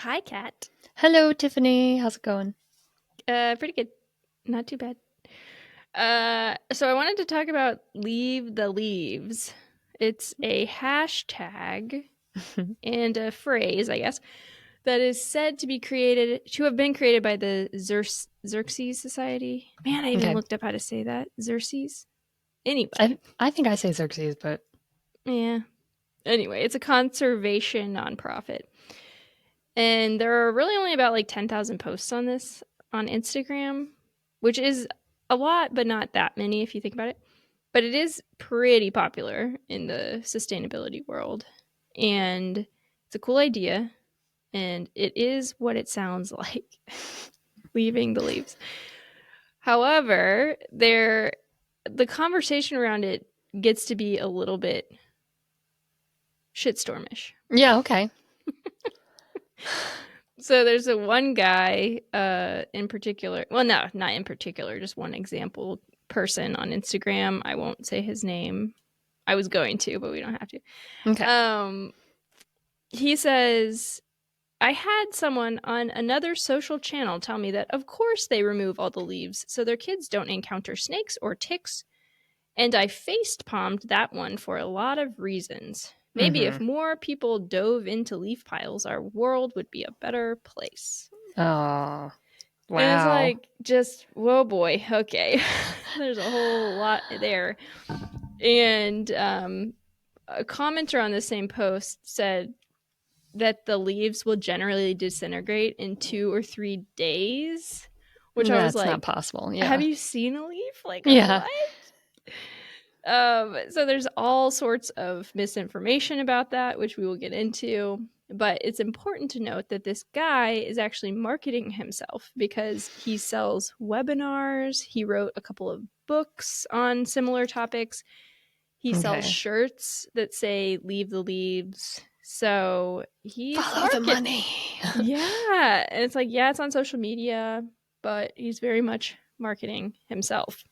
Hi, Kat. Hello, Tiffany. How's it going? Pretty good. Not too bad. So I wanted to talk about Leave the Leaves. It's a hashtag and a phrase, I guess, that is said to have been created by the Xerxes Society. Man, I even Okay. looked up how to say that. Xerxes? Anyway. I think I say Xerxes, but Yeah. Anyway, it's a conservation nonprofit. And there are really only about like 10,000 posts on this on Instagram, which is a lot, but not that many if you think about it. But it is pretty popular in the sustainability world. And it's a cool idea. And it is what it sounds like leaving the leaves. However, the conversation around it gets to be a little bit shitstormish. yeah, okay. So there's a one guy in particular. Well, no, not in particular. Just one example person on Instagram. I won't say his name. I was going to, but we don't have to. Okay. Um, he says, I had someone on another social channel tell me that of course they remove all the leaves so their kids don't encounter snakes or ticks, and I faced palmed that one for a lot of reasons. Maybe if Mm-hmm. more people dove into leaf piles, our world would be a better place. Oh, And it's wow. like, just, whoa, boy, okay. There's a whole lot there. And a commenter on the same post said that the leaves will generally disintegrate in 2 or 3 days, which I was That's not like, possible. have Yeah. you seen a leaf? Like, Yeah. what? So there's all sorts of misinformation about that, which we will get into. But it's important to note that this guy is actually marketing himself because he sells webinars. He wrote a couple of books on similar topics. He sells Okay. shirts that say "Leave the Leaves." So he's Follow the market. money. Yeah, and it's like, yeah, it's on social media, but he's very much marketing himself.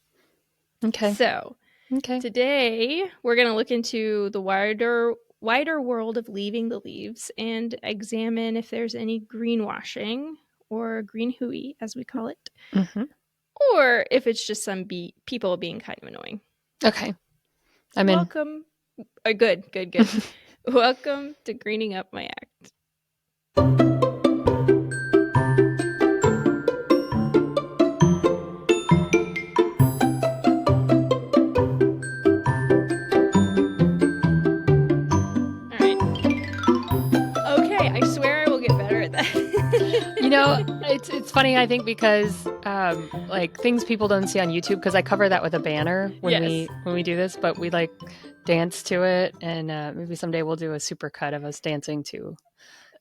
Okay. So Okay. today, we're going to look into the wider world of leaving the leaves and examine if there's any greenwashing or green hooey, as we call it, Mm-hmm. or if it's just some people being kind of annoying. Okay. I'm in. Welcome. Good. Welcome to Greening Up My Act. All right. Okay, I swear I will get better at that. It's funny, I think, because like things people don't see on YouTube, because I cover that with a banner when Yes. we do this, but we like dance to it, and maybe someday we'll do a super cut of us dancing to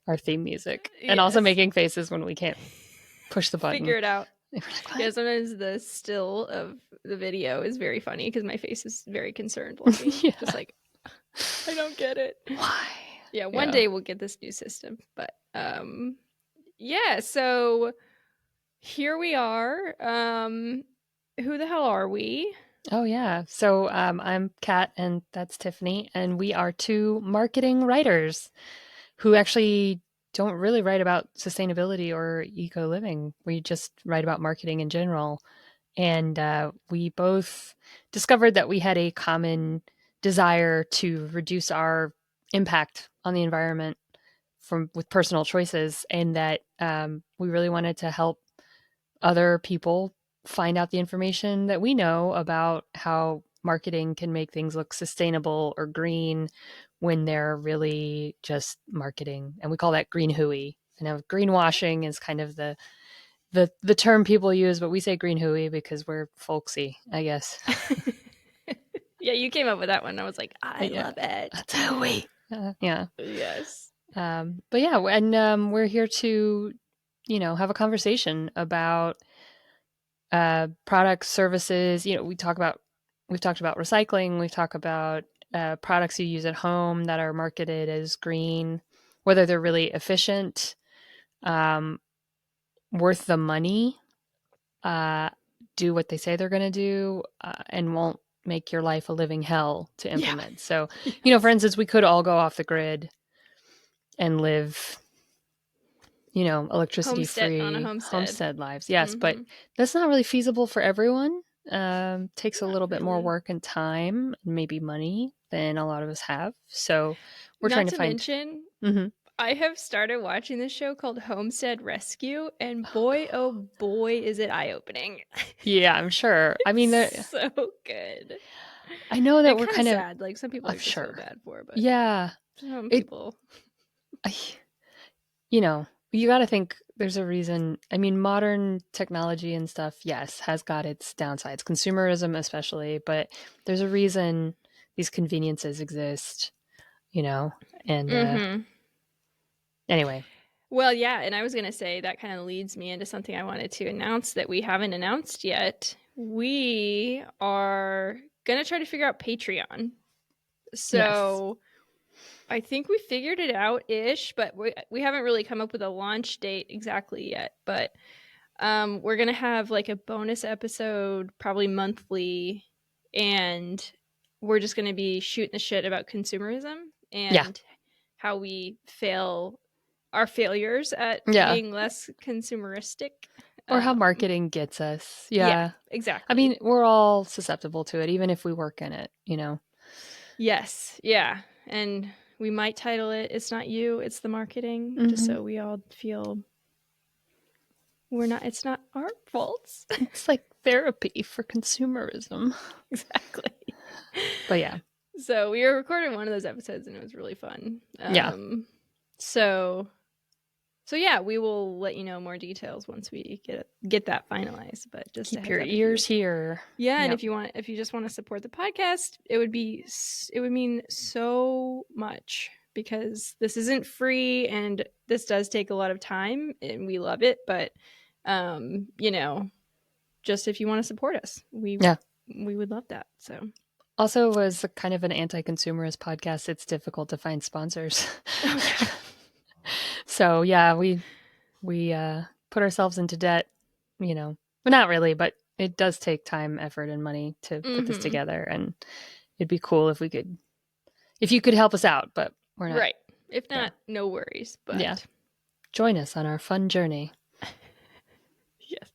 our theme music and also Yes. making faces when we can't push the button. Figure it out. We're like, Yeah, what? sometimes the still of the video is very funny because my face is very concerned looking. Just Yeah. like, I don't get it. Why? Yeah, one Yeah. day we'll get this new system. But yeah, so here we are. Who the hell are we? Oh, yeah. So I'm Kat and that's Tiffany, and we are two marketing writers who actually don't really write about sustainability or eco living. We just write about marketing in general. And we both discovered that we had a common desire to reduce our impact on the environment from with personal choices, and that we really wanted to help other people find out the information that we know about how marketing can make things look sustainable or green when they're really just marketing. And we call that green hooey. I know greenwashing is kind of the term people use, but we say green hooey because we're folksy, I guess. Yeah, you came up with that one. I was like, I Yeah, love it. that's hooey. Yeah. Yes. But yeah, and we're here to, have a conversation about products, services. We've talked about recycling. We've talked about products you use at home that are marketed as green, whether they're really efficient, um, worth the money, uh, do what they say they're going to do, and won't make your life a living hell to Yeah. implement. So, for Yes. instance, we could all go off the grid and live electricity Homestead on a free homestead. homestead lives. Yes, but Mm-hmm. that's not really feasible for everyone. Takes a Not little bit more really. work and time and maybe money than a lot of us have. So we're trying Not to to find. mention, Hmm. I have started watching this show called Homestead Rescue, and boy, oh boy, is it eye opening. Yeah, I'm sure. I mean, It's so good. I know that And we're kind of kind of. sad. Like, some people I I'm just feel sure. bad for, but Yeah, some it. people. I, you got to think there's a reason. I mean, modern technology and stuff, yes, has got its downsides, consumerism especially, but there's a reason these conveniences exist, you know? And Mm-hmm. anyway, Well, yeah, and I was going to say that kind of leads me into something I wanted to announce that we haven't announced yet. We are going to try to figure out Patreon. yes. So I think we figured it out ish, but we haven't really come up with a launch date exactly yet. But we're going to have like a bonus episode, probably monthly, and we're just going to be shooting the shit about consumerism Yeah. and how we fail our failures at Yeah. being less consumeristic. Or how Um, marketing gets us. yeah, Yeah. I exactly. mean, we're all susceptible to it, even if we work in it. Yes, yeah. And we might title it "It's Not You, It's the Marketing," just Hmm. so we all feel we're not. It's not our faults. It's like therapy for consumerism. Exactly. But yeah. So we were recording one of those episodes, and it was really fun. Yeah. So yeah, we will let you know more details once we get that finalized. But just a Keep heads your up, ears here. yeah, and Yep. if you just want to support the podcast, it would mean so much because this isn't free and this does take a lot of time and we love it. But you know, just if you want to support us, Yeah. we would love that. So Also, was kind of an anti-consumerist podcast. It's difficult to find sponsors. oh yeah. So yeah, we put ourselves into debt, well, not really, but it does take time, effort, and money to put this Mm-hmm. together, and it'd be cool if you could help us out, but we're not. Right. If Yeah. not, no worries. Yeah. But Join us on our fun journey. yes.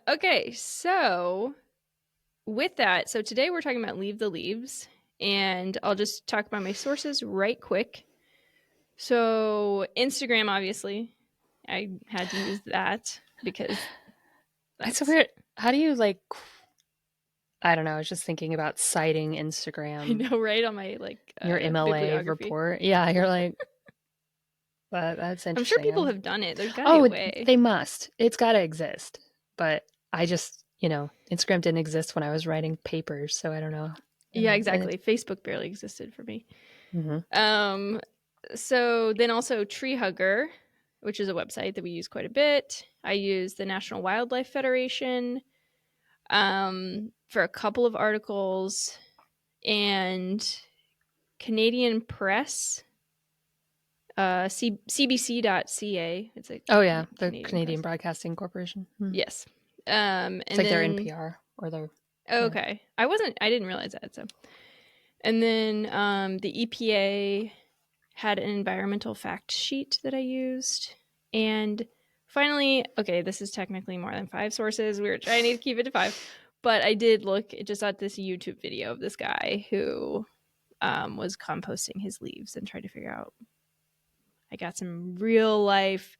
Okay, so with that, so today we're talking about Leave the Leaves, and I'll just talk about my sources right quick. So Instagram, obviously, I had to use that because It's so that's weird. How do you I don't know. I was just thinking about citing I Instagram, know, right, on my your MLA bibliography. report. Yeah, you're like, that's I'm sure interesting. people have done it. There's got to be a Oh, way. they must. It's got to exist. But I just, Instagram didn't exist when I was writing papers, so I don't know. Yeah, And exactly. Facebook barely existed for me. mhm. Um, so then also Tree Hugger, which is a website that we use quite a bit. I use the National Wildlife Federation for a couple of articles, and Canadian Press, cbc.ca. It's a Oh yeah, the Canadian Canadian press. Broadcasting Corporation. Hmm. Yes. It's And like their then NPR or their yeah. okay, I didn't realize that. So, and then the EPA had an environmental fact sheet that I used. And finally, okay, this is technically more than 5 sources. We were trying to keep it to 5. But I did look just at this YouTube video of this guy who was composting his leaves and tried to figure out. I got some real life,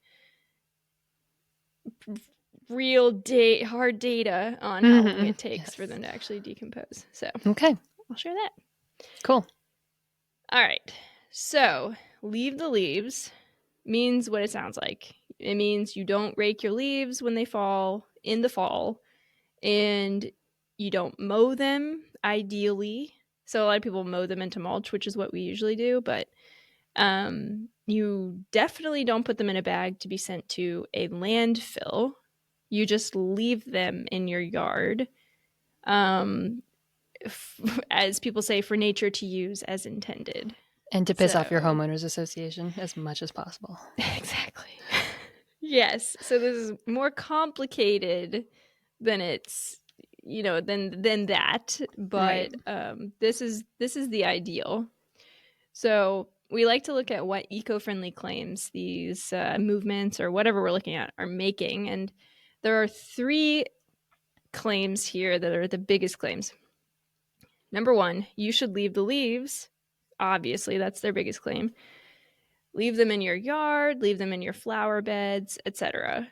hard data on how long Mm-hmm. it takes for Yes. them to actually decompose. So Okay. I'll share that. Cool. All right. So leave the leaves means what it sounds like. It means you don't rake your leaves when they fall in the fall, and you don't mow them ideally. So a lot of people mow them into mulch, which is what we usually do, but you definitely don't put them in a bag to be sent to a landfill. You just leave them in your yard, um, as people say, for nature to use as intended. And to piss off your So homeowners association as much as possible. exactly. Yes. So this is more complicated than it's than that, Right. but this is the ideal. So we like to look at what eco-friendly claims these movements or whatever we're looking at are making. And there are 3 claims here that are the biggest claims. Number 1, you should leave the leaves. Obviously, that's their biggest claim. Leave them in your yard, leave them in your flower beds, etc.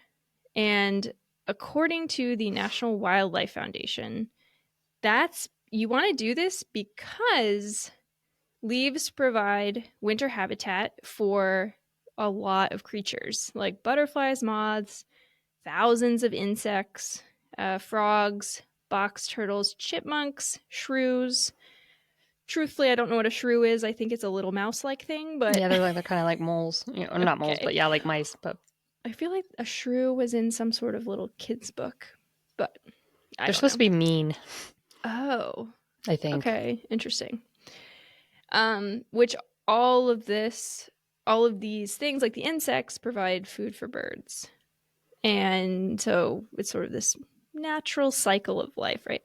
And according to the National Wildlife Foundation, you want to do this because leaves provide winter habitat for a lot of creatures like butterflies, moths, thousands of insects, frogs, box turtles, chipmunks, shrews. Truthfully, I don't know what a shrew is. I think it's a little mouse-like thing, but Yeah, they're kind of like moles. Or not moles, okay. but yeah, like mice. But I feel like a shrew was in some sort of little kid's book, but I they're don't supposed know. to be mean. Oh, I think. okay, interesting. Which all of these things, like the insects, provide food for birds, and so it's sort of this natural cycle of life, right?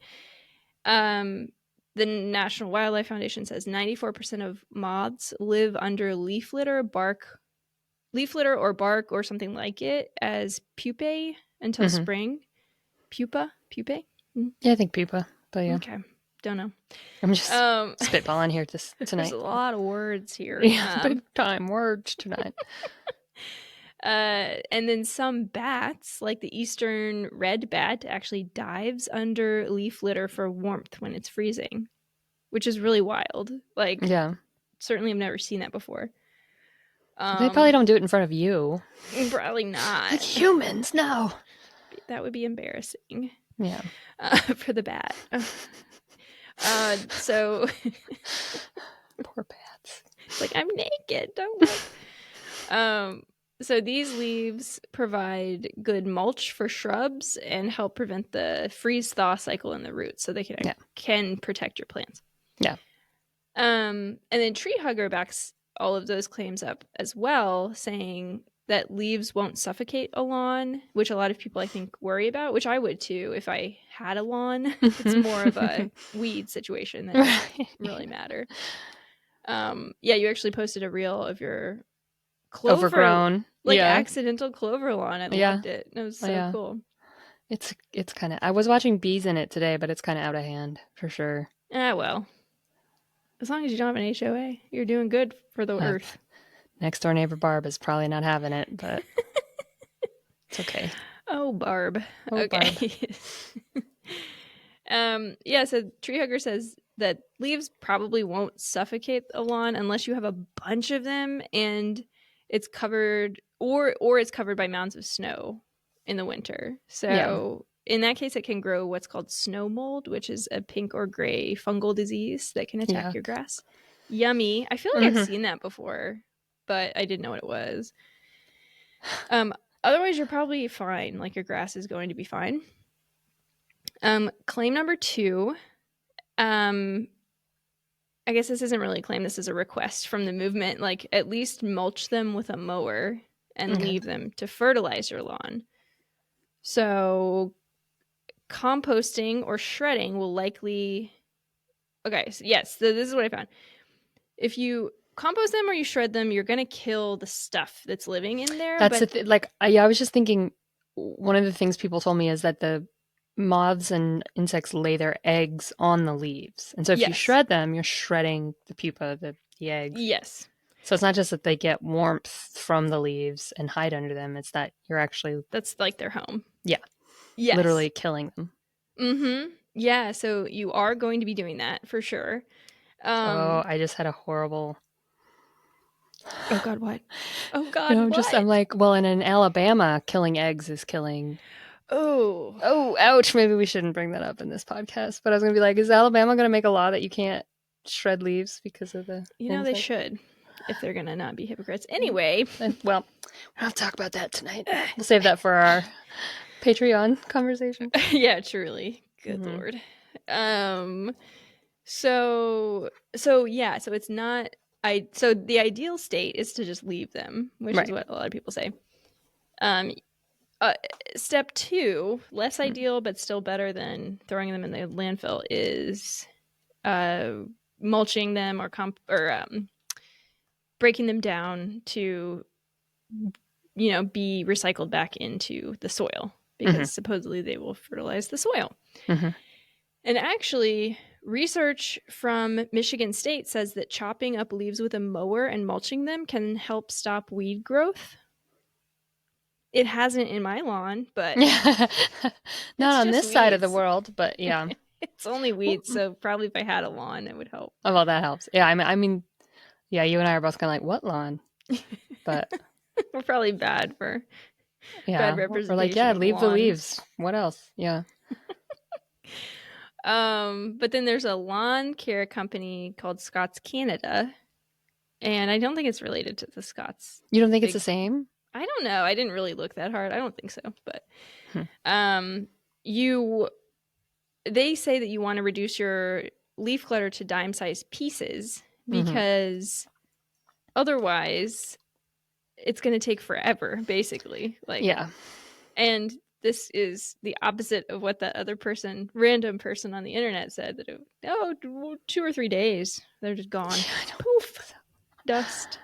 Um, the National Wildlife Foundation says 94% of moths live under leaf litter or bark or something like it as pupae until Mm-hmm. spring. Pupae? Yeah, I think pupa. But yeah, Okay, don't know. I'm just spitballing here There's tonight. a lot of words here. Yeah, big time words tonight. And then some bats, like the eastern red bat, actually dives under leaf litter for warmth when it's freezing, which is really wild. Like, Yeah. certainly I've never seen that before. They probably don't do it in front of you. Probably not. Like humans, no. That would be embarrassing. Yeah. For the bat. So Poor bats. it's like, I'm naked, don't look. So these leaves provide good mulch for shrubs and help prevent the freeze-thaw cycle in the roots, so they can protect your plants. Yeah. And then Tree Hugger backs all of those claims up as well, saying that leaves won't suffocate a lawn, which a lot of people I think worry about, which I would too if I had a lawn. It's more of a weed situation that doesn't really matter. Yeah, you actually posted a reel of your clover, overgrown, accidental clover lawn. I loved it. It was so cool. It's kind of. I was watching bees in it today, but it's kind of out of hand for sure. Well, as long as you don't have an HOA, you're doing good for the earth. Next door neighbor Barb is probably not having it, but it's okay. Oh, Barb. Oh, okay. Barb. Yeah, so Tree Hugger says that leaves probably won't suffocate a lawn unless you have a bunch of them and it's covered or it's covered by mounds of snow in the winter. So in that case, it can grow what's called snow mold, which is a pink or gray fungal disease that can attack your grass. Yummy. I feel like I've seen that before, but I didn't know what it was. Otherwise, you're probably fine. Like, your grass is going to be fine. Claim number 2. I guess this isn't really a claim. This is a request from the movement. Like, at least mulch them with a mower and leave them to fertilize your lawn. So composting or shredding will likely... Okay, so yes, so this is what I found. If you compost them or you shred them, you're going to kill the stuff that's living in there. That's like, I was just thinking, one of the things people told me is that the moths and insects lay their eggs on the leaves. And so if you shred them, you're shredding the pupa, the egg. Yes. So it's not just that they get warmth from the leaves and hide under them. It's that you're actually... That's like their home. Yeah. Yes. Literally killing them. Mm-hmm. Yeah, so you are going to be doing that for sure. I just had a horrible... Oh, God, what? Oh, God, what? I'm like, well, in Alabama, killing eggs is killing... Oh, ouch. Maybe we shouldn't bring that up in this podcast. But I was going to be like, is Alabama going to make a law that you can't shred leaves because of the... they should, if they're going to not be hypocrites. Anyway. Well, we'll talk about that tonight. We'll save that for our Patreon conversation. Yeah, truly. Good Lord. So it's not... So the ideal state is to just leave them, which is what a lot of people say. Step 2, less ideal but still better than throwing them in the landfill, is mulching them or breaking them down to, be recycled back into the soil Mm-hmm. because supposedly they will fertilize the soil. Mm-hmm. And actually, research from Michigan State says that chopping up leaves with a mower and mulching them can help stop weed growth. It hasn't in my lawn, but Not it's on just this side of the weeds. world, but yeah. It's only weeds, so probably if I had a lawn, it would help. Oh, well, that helps. Yeah, I mean, yeah, you and I are both kind of like, what lawn? But We're probably bad yeah, we're like, representation yeah, of leave the lawns. leaves. What else? Yeah. But then there's a lawn care company called Scott's Canada, and I don't think it's related to the Scott's You don't think it's the big. same? I don't know. I didn't really look that hard. I don't think so, but Hmm. you they say that you want to reduce your leaf clutter to dime-sized pieces Mm-hmm. because otherwise it's going to take forever, basically. Yeah. And this is the opposite of what that other random person on the internet said, that 2 or 3 days, they're just gone. I don't think Poof, so. dust.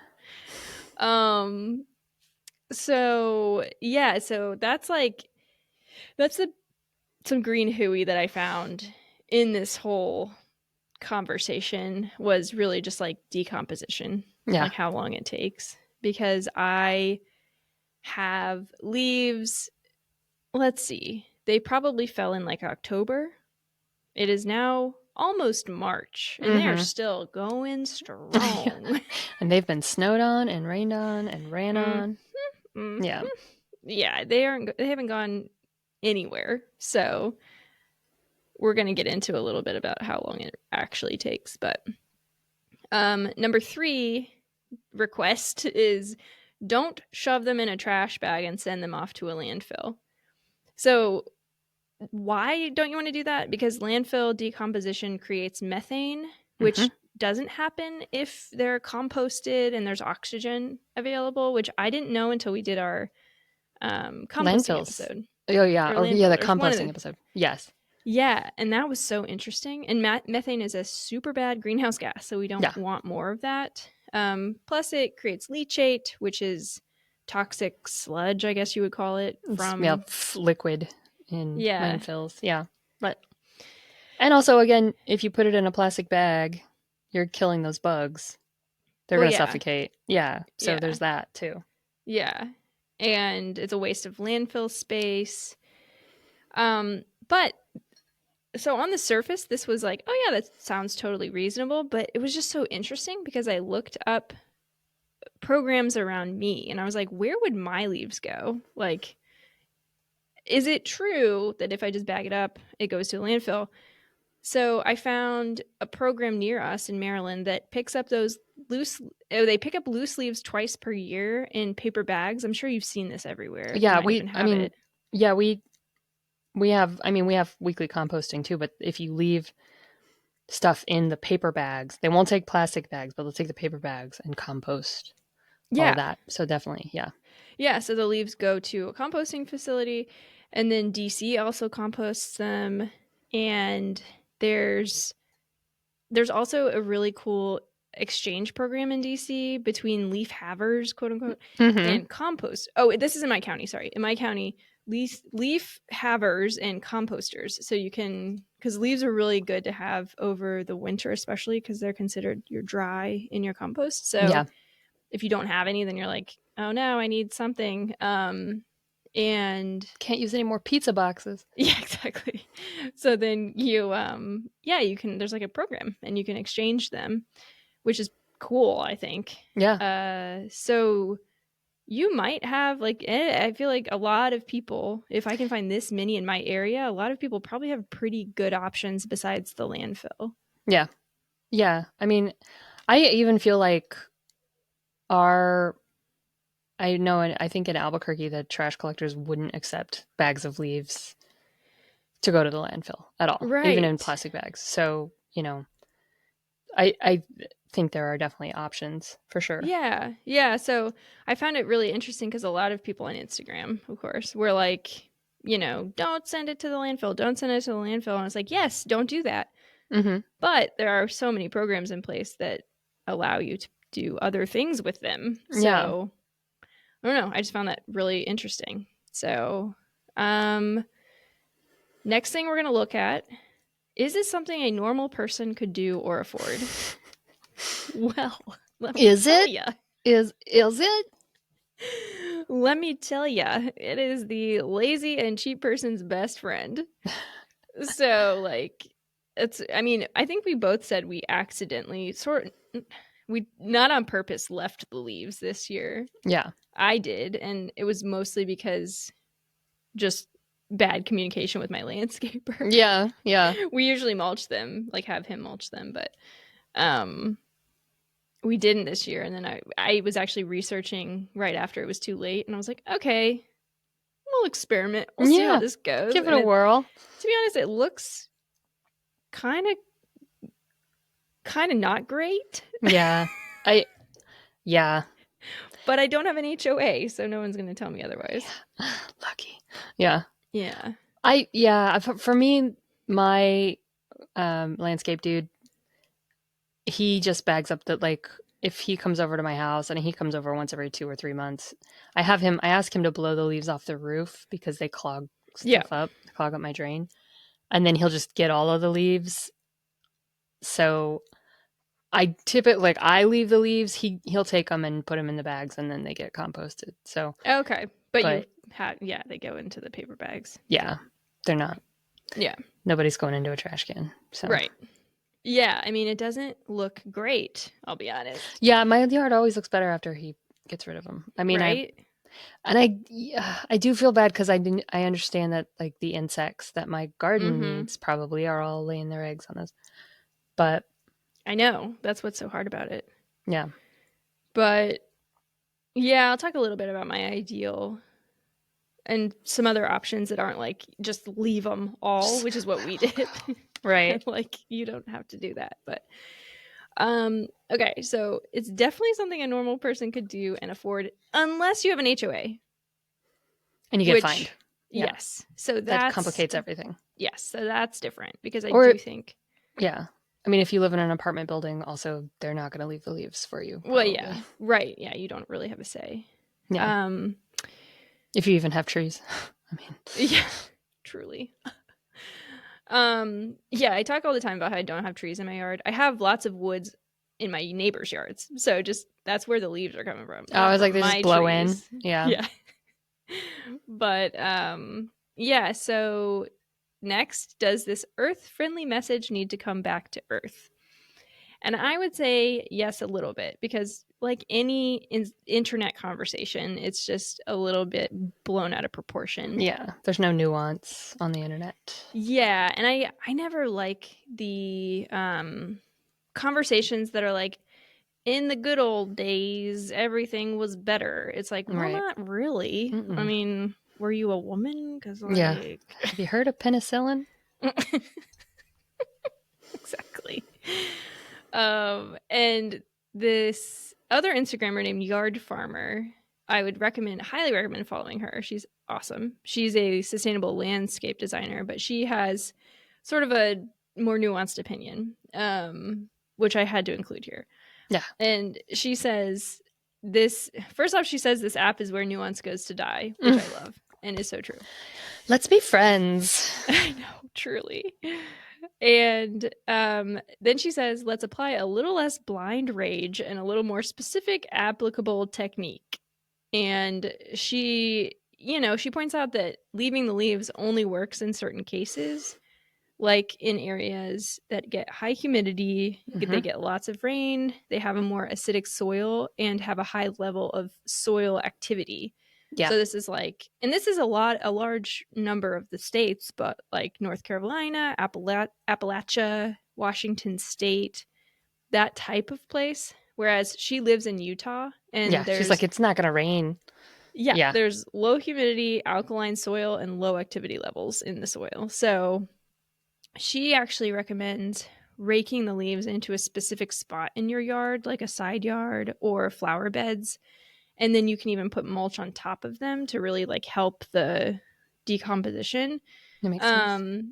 So yeah, so that's some green hooey that I found in this whole conversation, was really just like decomposition, Yeah. like how long it takes. Because I have leaves, let's see, they probably fell in like October. It is now almost March, and they are Mm-hmm. still going strong. And they've been snowed on and rained on and ran mm, on. mm. Yeah. Yeah, they haven't gone anywhere. So we're going to get into a little bit about how long it actually takes. But number 3 request is, don't shove them in a trash bag and send them off to a landfill. So why don't you want to do that? Because landfill decomposition creates methane, Mm-hmm. which doesn't happen if they're composted and there's oxygen available, which I didn't know until we did our composting Landfills. episode. Oh, yeah. Or Or, yeah, landfill. the There's one of composting the. episode. Yes. Yeah, and that was so interesting. And methane is a super bad greenhouse gas, so we Yeah. don't want more of that. Plus, it creates leachate, which is toxic sludge, I guess you would call it, It's, yeah, from. liquid in Yeah, landfills. Yeah. but And also, again, if you put it in a plastic bag, you're killing those bugs. They're well, going to yeah, suffocate. Yeah. So yeah, there's that too. yeah, and it's a waste of landfill space. But so on the surface, this was like, oh yeah, that sounds totally reasonable. But it was just so interesting because I looked up programs around me and I was like, where would my leaves go? Like, is it true that if I just bag it up, it goes to a landfill? So I found a program near us in Maryland that picks up those they pick up loose leaves twice per year in paper bags. I'm sure you've seen this everywhere. You Yeah. might even I have mean, it. yeah, we have weekly composting too, but if you leave stuff in the paper bags, they won't take plastic bags, but they'll take the paper bags and compost all Yeah. that. So definitely, yeah. Yeah. So the leaves go to a composting facility, and then DC also composts them. And there's also a really cool exchange program in DC between leaf havers, quote unquote, Mm-hmm. and compost. Oh, this is in my county. Sorry, in my county, leaf havers and composters. So you can, because leaves are really good to have over the winter, especially because they're considered your dry in your compost. So Yeah. if you don't have any, then you're like, oh no, I need something. And Can't use any more pizza boxes. yeah, exactly. So then you yeah, you can, there's like a program and you can exchange them, which is cool, I think. Yeah. So you might have like, I feel like a lot of people, if I can find this many in my area, a lot of people probably have pretty good options besides the landfill. Yeah. Yeah. I mean, I even feel like our I know, and I think in Albuquerque, the trash collectors wouldn't accept bags of leaves to go to the landfill at all, even in Right. plastic bags. So, I think there are definitely options for sure. Yeah. Yeah. So I found it really interesting because a lot of people on Instagram, of course, were like, don't send it to the landfill. Don't send it to the landfill. And it's like, yes, don't do that. Mm-hmm. But there are so many programs in place that allow you do other things with them. Yeah. So I don't know. I just found that really interesting. So next thing we're going to look at, is this something a normal person could do or afford? Well, let me Is tell it? you. Is it? Let me tell you, it is the lazy and cheap person's best friend. So, like, I mean, I think we both said we accidentally we not on purpose left the leaves this year. Yeah. I did, and it was mostly because just bad communication with my landscaper. Yeah. Yeah. We usually mulch them, like have him mulch them, but um we didn't this year. And then I was actually researching right after it was too late, and I was like, okay, we'll experiment. We'll see how Yeah. this goes. Give it And a whirl. to be honest, it looks kind of not great. Yeah. Yeah. But I don't have an HOA, so no one's going to tell me otherwise. Lucky. Yeah. Yeah. For me, my landscape dude, he just bags up that, like, if he comes over to my house, and he comes over once every 2 or 3 months, I ask him to blow the leaves off the roof because they clog Yeah. stuff up, clog up my drain. And then he'll just get all of the leaves. So I leave the leaves, he'll take them and put them in the bags, and then they get composted. So, Okay. But you but had, yeah, they go into the paper bags. yeah, they're not. Yeah. Nobody's going into a trash can. So. Right. Yeah. I mean, it doesn't look great, I'll be honest. Yeah, my yard always looks better after he gets rid of them. I mean, right? I do feel bad because I understand that, like, the insects that my garden Mm-hmm. needs probably are all laying their eggs on us. But I know. That's what's so hard about it. yeah. But yeah, I'll talk a little bit about my ideal and some other options that aren't like just leave them all, which is what we did. Right. Like, you don't have to do that. But okay, so it's definitely something a normal person could do and afford, unless you have an HOA. And you get fined. Yeah. Yes. So that complicates everything. Yes, so that's different because I do think. Yeah. I mean, if you live in an apartment building, also, they're not going to leave the leaves for you. Probably. Well, yeah. Right. Yeah, you don't really have a say. Yeah. If you even have trees. I mean. Yeah, truly. Yeah, I talk all the time about how I don't have trees in my yard. I have lots of woods in my neighbors' yards. So just that's where the leaves are coming from. Oh, I was like, they just blow trees. In. Yeah. Yeah. But yeah, so next, does this earth-friendly message need to come back to earth? And I would say yes, a little bit, because like any internet conversation, it's just a little bit blown out of proportion. Yeah, there's no nuance on the internet. Yeah, and I never like the conversations that are like, in the good old days, everything was better. It's like, well, right. Not really. Mm-mm. I mean, were you a woman? Because like, yeah, have you heard of penicillin? Exactly. And this other Instagrammer named Yard Farmer, I would highly recommend following her. She's awesome. She's a sustainable landscape designer, but she has sort of a more nuanced opinion, which I had to include here. Yeah. And she says first off, she says this app is where nuance goes to die, which I love and is so true. Let's be friends. I know, truly. And then she says, let's apply a little less blind rage and a little more specific applicable technique. And she points out that leaving the leaves only works in certain cases, like in areas that get high humidity, they get lots of rain, they have a more acidic soil, and have a high level of soil activity. Yeah. So this is a large number of the states, but like North Carolina, Appalachia, Washington State, that type of place. Whereas she lives in Utah, and she's like, it's not going to rain. Yeah, there's low humidity, alkaline soil, and low activity levels in the soil. So she actually recommends raking the leaves into a specific spot in your yard, like a side yard or flower beds. And then you can even put mulch on top of them to really like help the decomposition. That makes sense.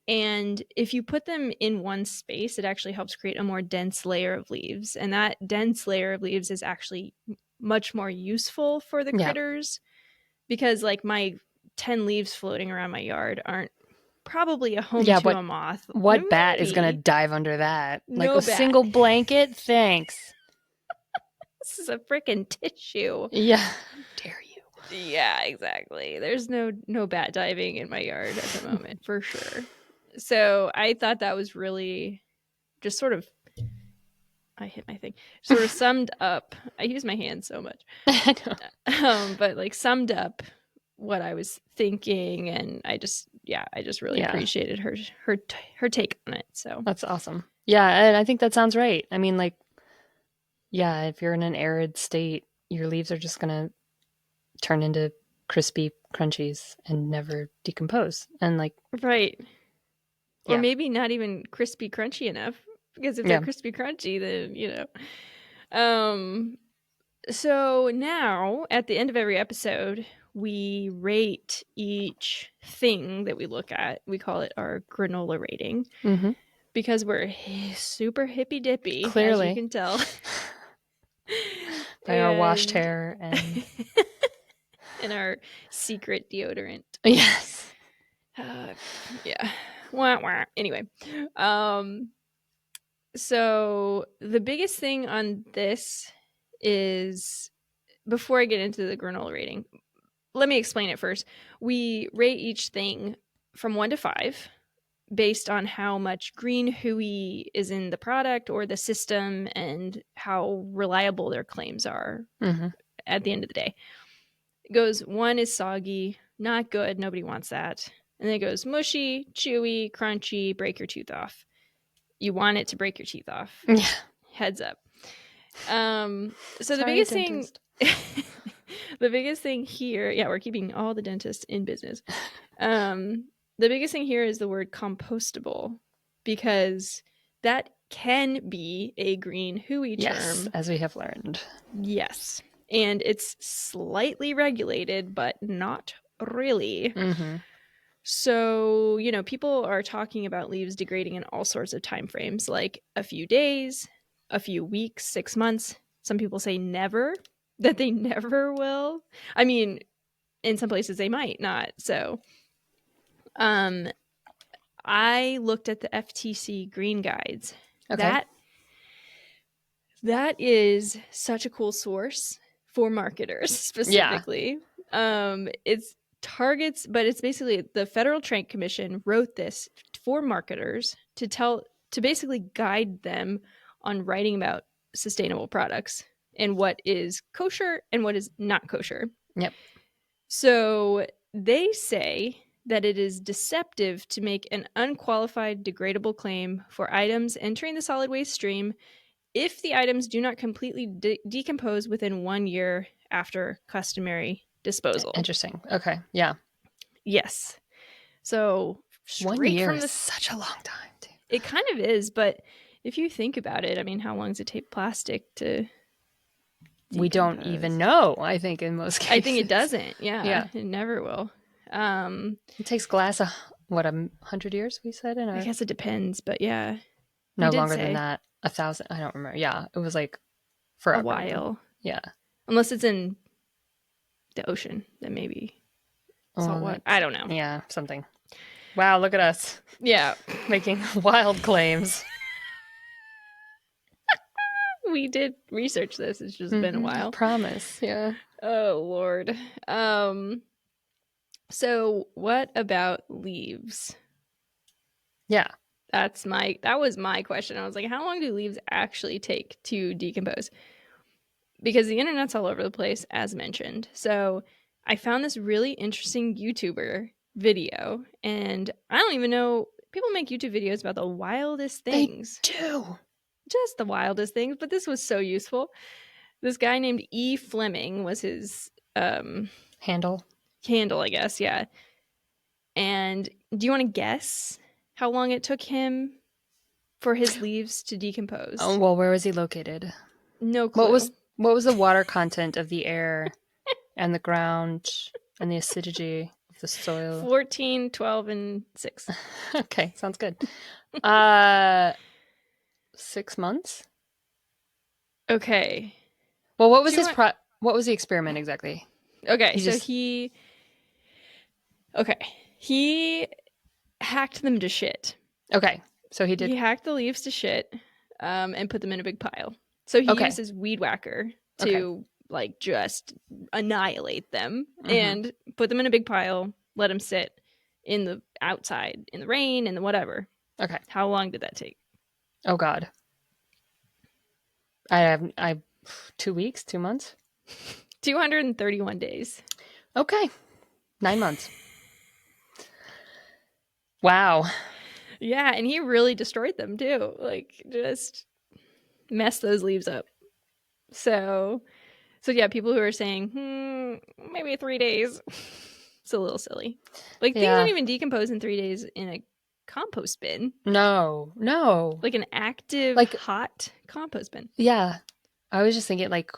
And if you put them in one space, it actually helps create a more dense layer of leaves. And that dense layer of leaves is actually much more useful for the Yeah. critters, because like my 10 leaves floating around my yard aren't probably a home Yeah, to what a moth. what bat is gonna Maybe. dive under that? Like No a bat. single blanket? Thanks. This is a freaking tissue. Yeah. How dare you? Yeah, exactly. There's no bat diving in my yard at the moment, for sure. So I thought that was really just sort of, I hit my thing, sort of summed up. I use my hands so much. I know. But like summed up what I was thinking, and I just really Yeah. appreciated her take on it. So That's awesome. Yeah, and I think that sounds right. I mean, like, yeah, if you're in an arid state, your leaves are just gonna turn into crispy crunchies and never decompose. And like, right, or yeah, maybe not even crispy crunchy enough, because if they're yeah. crispy crunchy, then So now at the end of every episode, we rate each thing that we look at. We call it our granola rating, Mm-hmm. because we're super hippy dippy, as you Clearly, can tell. by our washed And hair and and our secret deodorant. yes, Yeah. Wah, wah. Anyway, so the biggest thing on this is, before I get into the granola rating, let me explain it first. We rate each thing from 1 to 5 based on how much green hooey is in the product or the system, and how reliable their claims are mm-hmm. at the end of the day. It goes 1 is soggy, not good, nobody wants that. And then it goes mushy, chewy, crunchy, break your tooth off. You want it to break your teeth off. Yeah. Heads up. So the Sorry, biggest thing dentist. the biggest thing here, yeah, we're keeping all the dentists in business. The biggest thing here is the word compostable, because that can be a green hooey term. Yes, as we have learned. Yes. And it's slightly regulated, but not really. Mm-hmm. So, people are talking about leaves degrading in all sorts of time frames, like a few days, a few weeks, 6 months. Some people say never, that they never will. I mean, in some places they might not. So, I looked at the FTC green guides. Okay. That is such a cool source for marketers specifically. It's targets, but it's basically the Federal Trade Commission wrote this for marketers to basically guide them on writing about sustainable products and what is kosher and what is not kosher. Yep. So they say that it is deceptive to make an unqualified degradable claim for items entering the solid waste stream if the items do not completely decompose within 1 year after customary disposal. Interesting. Okay. Yeah. Yes. So 1 straight year from is the such a long time, too. It kind of is, but if you think about it, I mean, how long does it take plastic to decompose? We don't even know, I think, in most cases. I think it doesn't. Yeah. Yeah. It never will. It takes glass, 100 years, we said? I guess it depends, but yeah. No, longer than that. 1,000. I don't remember. Yeah. It was like forever. A while. Yeah. Unless it's in the ocean, then maybe salt water. I don't know. Yeah, something. Wow, look at us. Yeah. Making wild claims. We did research this. It's just been a while. I promise. Yeah. Oh, Lord. So what about leaves? Yeah. That was my question. I was like, how long do leaves actually take to decompose? Because the internet's all over the place, as mentioned. So I found this really interesting YouTuber video, and I don't even know, people make YouTube videos about the wildest things. They do. Just the wildest things, but this was so useful. This guy named E. Fleming was his handle, I guess, yeah. And do you want to guess how long it took him for his leaves to decompose? Oh, well, where was he located? No clue. What was the water content of the air and the ground and the acidity the soil. 14, 12, and 6. Okay, sounds good. 6 months. Okay. Well, what was Two, what was the experiment exactly? okay, He so just he hacked them to shit. okay. So he did He hacked the leaves to shit, and put them in a big pile. So he used okay. his weed whacker Okay. to like just annihilate them Mm-hmm. and put them in a big pile, let them sit in the outside in the rain and the whatever. Okay. How long did that take? Oh God. I 2 weeks, 2 months. 231 days. Okay. 9 months. Wow. Yeah, and he really destroyed them too. Like just messed those leaves up. So yeah, people who are saying, maybe 3 days. It's a little silly. Like things don't Yeah. even decompose in 3 days in a compost bin. No. No. Like an active Like hot compost bin. yeah. I was just thinking like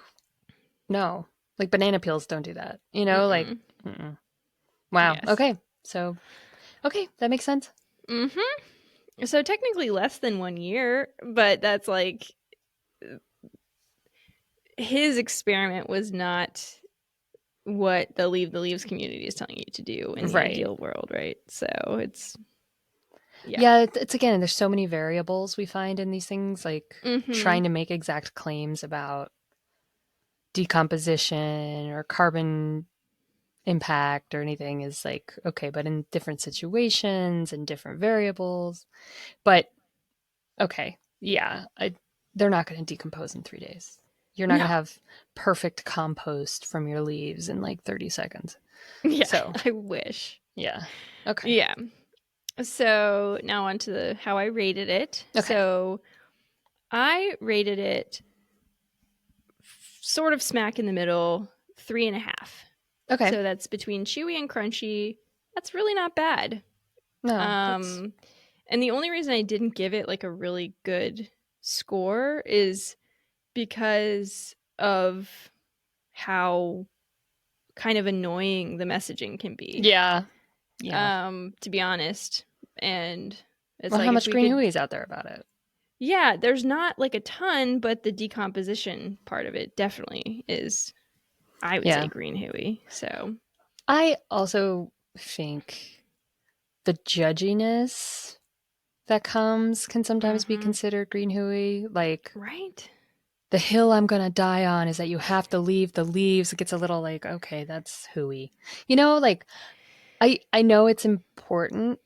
no. Like banana peels don't do that. Like Mm-mm. mm-mm. Wow. Yes. Okay. So okay, that makes sense. Mm-hmm. So technically less than 1 year, but that's like his experiment was not what the Leave the Leaves community is telling you to do in the Right. ideal world, right? So it's yeah. Yeah, it's again, there's so many variables we find in these things, like Mm-hmm. trying to make exact claims about decomposition or carbon impact or anything is like, okay, but in different situations and different variables. But okay, yeah, they're not going to decompose in 3 days. You're not going to No. have perfect compost from your leaves in like 30 seconds. Yeah, So, I wish. yeah. Okay. Yeah. So now on to how I rated it. Okay. So I rated it sort of smack in the middle, 3.5. Okay. So that's between chewy and crunchy. That's really not bad. No, that's Um, and the only reason I didn't give it like a really good score is because of how kind of annoying the messaging can be. yeah. Yeah. To be honest. And it's Well, how like if much we green could hooey is out there about it? yeah, there's not like a ton, but the decomposition part of it definitely is I would say Yeah. green hooey. So I also think the judginess that comes can sometimes be mm-hmm. considered green hooey. Like Right? the hill I'm gonna die on is that you have to leave the leaves. It gets a little like, okay, that's hooey. Like I know it's important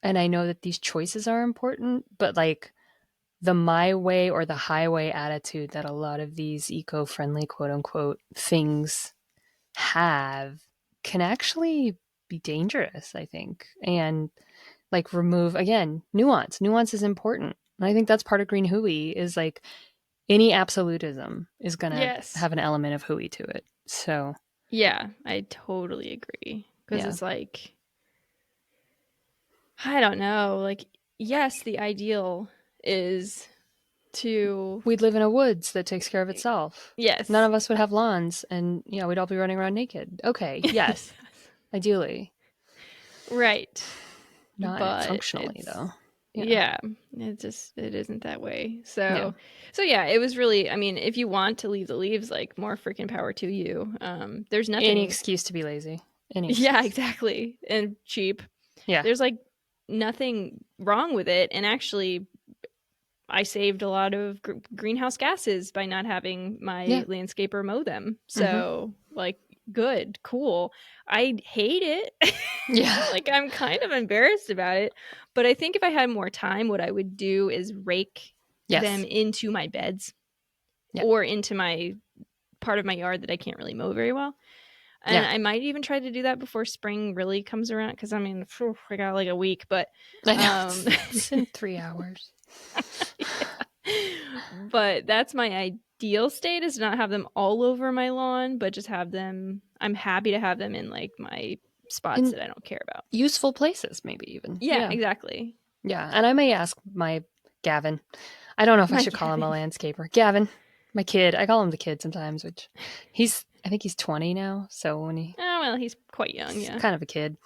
and I know that these choices are important, but like the my way or the highway attitude that a lot of these eco-friendly quote unquote things have can actually be dangerous, I think. And like remove again, nuance. Nuance is important. And I think that's part of green hooey is like any absolutism is gonna Yes. have an element of hooey to it. So Yeah, I totally agree. Because yeah. it's like, I don't know. Like, yes, the ideal is to, We'd live in a woods that takes care of itself. None yes. of us would have lawns and we'd all be running around naked. Okay, yes. Ideally. Right. Not But functionally it's, though. Yeah. yeah, it isn't that way. Yeah. So yeah, it was really, I mean, if you want to leave the leaves, like more freaking power to you. There's Any nothing, excuse to be lazy. Any yeah, excuse. exactly. And cheap. Yeah. There's like nothing wrong with it. And actually, I saved a lot of greenhouse gases by not having my Yeah. landscaper mow them. Mm-hmm. So, like, good, cool. I hate it. Yeah. Like, I'm kind of embarrassed about it. But I think if I had more time, what I would do is rake them Yes. into my beds Yeah. or into my part of my yard that I can't really mow very well. And Yeah. I might even try to do that before spring really comes around because I mean, phew, I got like a week, but I know. um, It's in 3 hours. but that's my ideal state is to not have them all over my lawn, but just have them. I'm happy to have them in like my spots In that I don't care about. useful places, maybe even. Yeah, Yeah. exactly. Yeah. And I may ask my Gavin. I don't know if I My should call him a Gavin. landscaper. Gavin, my kid. I call him the kid sometimes, which he's I think he's 20 now. So when Oh, well, he's quite young, he's yeah. kind of a kid,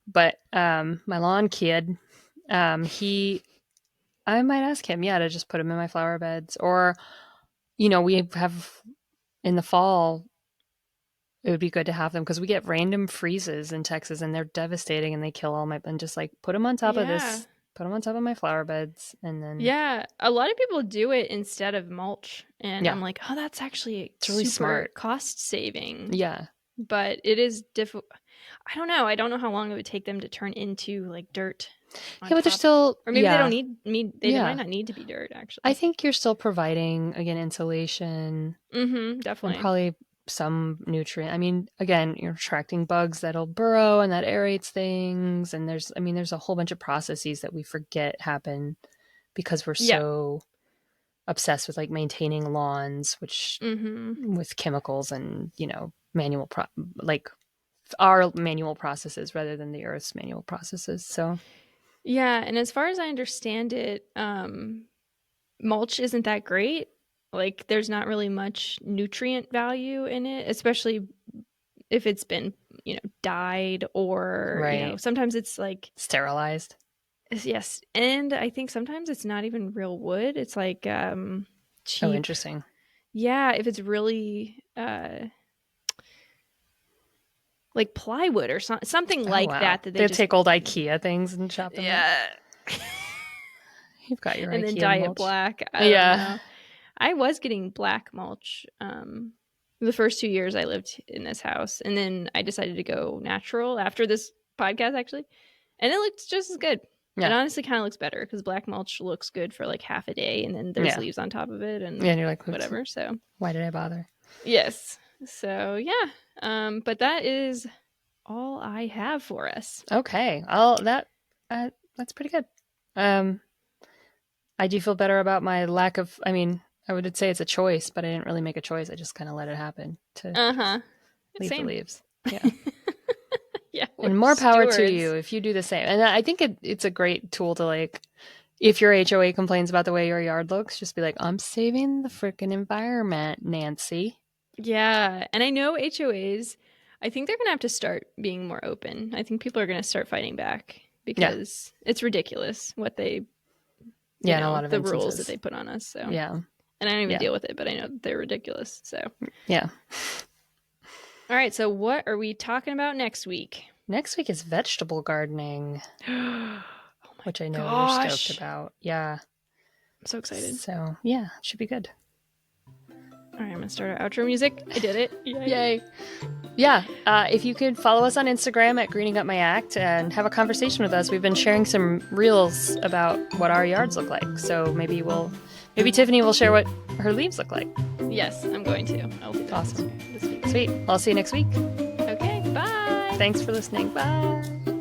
but my lawn kid, he, I might ask him, yeah, to just put him in my flower beds, or we have in the fall. It would be good to have them because we get random freezes in Texas and they're devastating and they kill all my, and just like put them on top of Yeah. this, put them on top of my flower beds, and then Yeah, a lot of people do it instead of mulch, and yeah, I'm like, "Oh, that's actually it's really super smart. cost saving." Yeah, But it is difficult. I don't know. I don't know how long it would take them to turn into like dirt on yeah, but they're top. still Or maybe they don't yeah, need they might yeah. not need to be dirt I actually. think you're still providing again insulation Mhm, and definitely. probably some nutrient. I mean, again, you're attracting bugs that'll burrow and that aerates things. And there's a whole bunch of processes that we forget happen because we're Yeah. so obsessed with like maintaining lawns, which Mhm. with chemicals and like our manual processes rather than the Earth's manual processes. So Yeah, and as far as I understand it, mulch isn't that great. Like there's not really much nutrient value in it, especially if it's been, dyed or, right, sometimes it's like sterilized. yes, and I think sometimes it's not even real wood. It's like Oh, cheap. interesting. Yeah, if it's really like plywood or something Oh like wow, that they they just take old IKEA things and chop them up. yeah, You've got your and then IKEA dye it mulch. black. I don't Yeah, know. I was getting black mulch the first 2 years I lived in this house, and then I decided to go natural after this podcast actually, and it looked just as good. It yeah, honestly kind of looks better because black mulch looks good for like half a day, and then there's yeah, leaves on top of it yeah. and And you're like, oops, whatever. So why did I bother? yes, so yeah, but that is all I have for us. Okay, well that's pretty good. Um, I do feel better about my lack of. I mean, I would say it's a choice, but I didn't really make a choice. I just kind of let it happen to Uh just huh. leave the Same. leaves. Yeah. Yeah, we're And more power to you stewards. if you do the same. And I think it's a great tool to like, if your HOA complains about the way your yard looks, just be like, I'm saving the freaking environment, Nancy. Yeah, and I know HOAs, I think they're going to have to start being more open. I think people are going to start fighting back Yeah. because it's ridiculous what they, Yeah, in a lot of the rules that instances. they put on us. So, Yeah. and I don't even Yeah. deal with it, but I know they're ridiculous. So, Yeah. all right. So, what are we talking about next week? Next week is vegetable gardening, Oh my which I know you're stoked gosh. about. Yeah. I'm so excited. So, yeah, it should be good. All right. I'm going to start our outro music. I did it. Yay. Yay. Yeah, if you could follow us on Instagram at Greening Up My Act and have a conversation with us. We've been sharing some reels about what our yards look like. So maybe Tiffany will share what her leaves look like. Yes, I'm going to. I'll do that Awesome. this week. Sweet. I'll see you next week. Okay. Bye. Thanks for listening. Bye.